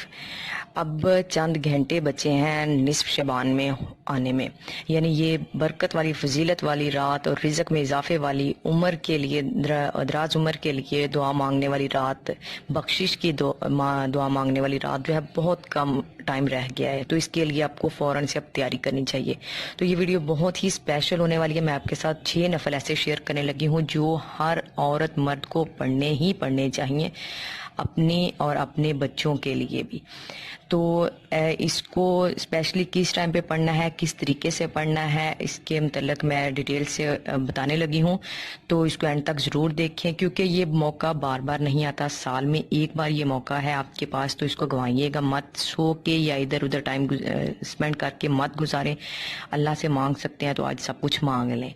شریف اب چند گھنٹے بچے ہیں نصف شعبان میں آنے میں، یعنی یہ برکت والی فضیلت والی رات اور رزق میں اضافے والی عمر کے لیے، دراز عمر کے لیے دعا مانگنے والی رات، بخشش کی دعا مانگنے والی رات جو ہے بہت کم ٹائم رہ گیا ہے، تو اس کے لیے آپ کو فوراً سے اب تیاری کرنی چاہیے۔ تو یہ ویڈیو بہت ہی اسپیشل ہونے والی ہے۔ میں آپ کے ساتھ 6 نفل ایسے شیئر کرنے لگی ہوں جو ہر عورت مرد کو پڑھنے چاہیے، اپنی اور اپنے بچوں کے لیے بھی۔ تو اس کو اسپیشلی کس ٹائم پہ پڑھنا ہے، کس طریقے سے پڑھنا ہے، اس کے متعلق میں ڈیٹیل سے بتانے لگی ہوں، تو اس کو اینڈ تک ضرور دیکھیں، کیونکہ یہ موقع بار بار نہیں آتا، سال میں ایک بار یہ موقع ہے آپ کے پاس، تو اس کو گنوائیے گا مت۔ سو کے یا ادھر ادھر ٹائم اسپینڈ کر کے مت گزاریں۔ اللہ سے مانگ سکتے ہیں تو آج سب کچھ مانگ لیں۔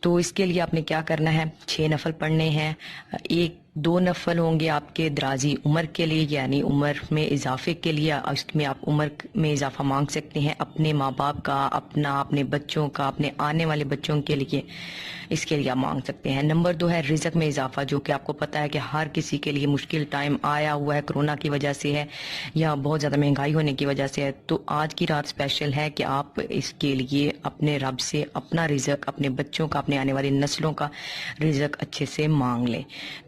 تو اس کے لیے آپ نے کیا کرنا ہے، 6 نفل پڑھنے ہیں۔ 2 نفل ہوں گے آپ کے درازی عمر کے لیے، یعنی عمر میں اضافے کے لیے، اس میں آپ عمر میں اضافہ مانگ سکتے ہیں، اپنے ماں باپ کا، اپنے بچوں کا، اپنے آنے والے بچوں کے لیے، اس کے لیے آپ مانگ سکتے ہیں۔ نمبر 2 ہے رزق میں اضافہ، جو کہ آپ کو پتا ہے کہ ہر کسی کے لیے مشکل ٹائم آیا ہوا ہے، کرونا کی وجہ سے ہے یا بہت زیادہ مہنگائی ہونے کی وجہ سے ہے۔ تو آج کی رات اسپیشل ہے کہ آپ اس کے لیے اپنے رب سے اپنا رزق، اپنے بچوں کا، اپنے آنے والی نسلوں کا رزق اچھے سے مانگ لیں۔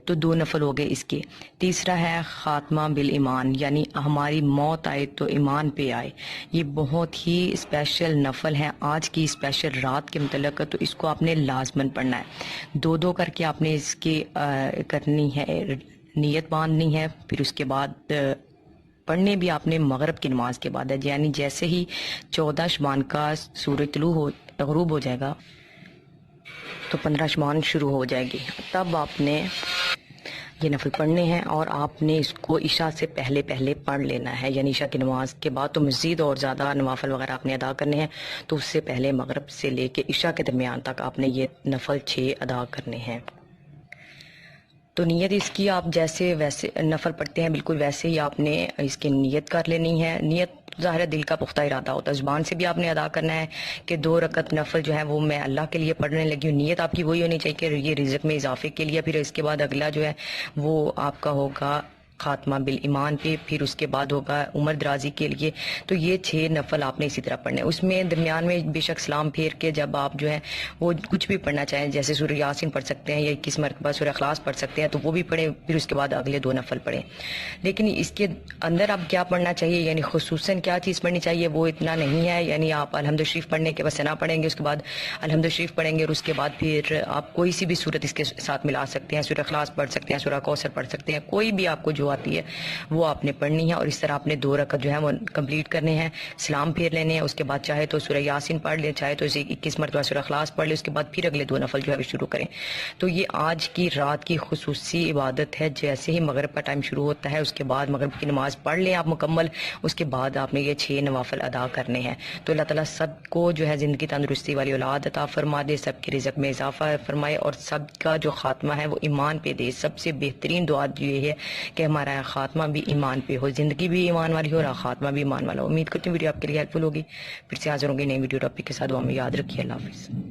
تو 2 نفل ہو گئے اس کے۔ تیسرا ہے خاتمہ بالایمان، یعنی ہماری موت آئے تو ایمان پہ آئے۔ یہ بہت ہی اسپیشل نفل ہے آج کی اسپیشل رات کے متعلق، تو اس کو آپ نے لازماً پڑھنا ہے۔ 2 کر کے آپ نے اس کی کرنی ہے، نیت باندھنی ہے، پھر اس کے بعد پڑھنے بھی آپ نے مغرب کی نماز کے بعد ہے، یعنی جیسے ہی 14 شعبان کا سورج غروب ہو جائے گا تو 15 شعبان شروع ہو جائے گی، تب آپ نے یہ نفل پڑھنے ہیں، اور آپ نے اس کو عشاء سے پہلے پڑھ لینا ہے، یعنی عشاء کی نماز کے بعد تو مزید اور زیادہ نوافل وغیرہ آپ نے ادا کرنے ہیں، تو اس سے پہلے مغرب سے لے کے عشاء کے درمیان تک آپ نے یہ نفل 6 ادا کرنے ہیں۔ تو نیت اس کی آپ جیسے ویسے نفل پڑھتے ہیں بالکل ویسے ہی آپ نے اس کی نیت کر لینی ہے۔ نیت ظاہر دل کا پختہ ارادہ ہوتا ہے، زبان سے بھی آپ نے ادا کرنا ہے کہ 2 رکعت نفل جو ہے وہ میں اللہ کے لیے پڑھنے لگی ہوں۔ نیت آپ کی وہی ہونی چاہیے کہ یہ رزق میں اضافے کے لیے، پھر اس کے بعد اگلا جو ہے وہ آپ کا ہوگا خاتمہ بالایمان پہ، پھر اس کے بعد ہوگا عمر درازی کے لیے۔ تو یہ 6 نفل آپ نے اسی طرح پڑھنے ہیں۔ اس میں درمیان میں بے شک سلام پھیر کے جب آپ جو ہے وہ کچھ بھی پڑھنا چاہیں، جیسے سورہ یاسین پڑھ سکتے ہیں یا 21 مرتبہ سورہ اخلاص پڑھ سکتے ہیں تو وہ بھی پڑھیں، پھر اس کے بعد اگلے 2 نفل پڑھیں۔ لیکن اس کے اندر آپ کیا پڑھنا چاہیے، یعنی خصوصاً کیا چیز پڑھنی چاہیے وہ اتنا نہیں ہے، یعنی آپ الحمد شریف پڑھنے کے بعد ثنا پڑھیں گے، اس کے بعد الحمد شریف پڑھیں گے، اور اس کے بعد پھر آپ کوئی سی بھی صورت اس کے ساتھ ملا سکتے ہیں، سورہ اخلاص پڑھ سکتے ہیں، سورہ کوثر پڑھ سکتے ہیں، کوئی بھی آپ کو جو آتی ہے وہ آپ نے پڑھنی ہے، اور اس طرح آپ نے 2 رکعت جو ہے وہ کمپلیٹ کرنے ہیں، سلام پھیر لینے ہیں، اس کے بعد چاہے تو سورہ یاسین پڑھ لیں، چاہے تو اسے 21 مرتبہ سورہ اخلاص پڑھ لیں، اس کے بعد پھر اگلے 2 نفل جو ہے وہ شروع کریں۔ تو یہ آج کی رات کی خصوصی عبادت ہے۔ جیسے ہی مغرب کا ٹائم شروع ہوتا ہے اس کے بعد مغرب کی نماز پڑھ لیں آپ مکمل، اس کے بعد آپ نے یہ 6 نوافل ادا کرنے ہیں۔ تو اللہ تعالیٰ سب کو جو ہے زندگی تندرستی والی اولاد عطا فرما دے، سب کے رزق میں اضافہ فرمائے، اور سب کا جو خاتمہ ہے وہ ایمان پہ دے۔ سب سے بہترین دعا یہ ہے کہ ہمارا خاتمہ بھی ایمان پہ ہو، زندگی بھی ایمان والی ہو اور خاتمہ بھی ایمان والا ہو۔ امید کرتی ہوں ویڈیو آپ کے لیے ہیلپ فل ہوگی۔ پھر سے حاضر ہوں گی نئی ویڈیو ٹاپک کے ساتھ، دعا میں یاد رکھیے۔ اللہ حافظ۔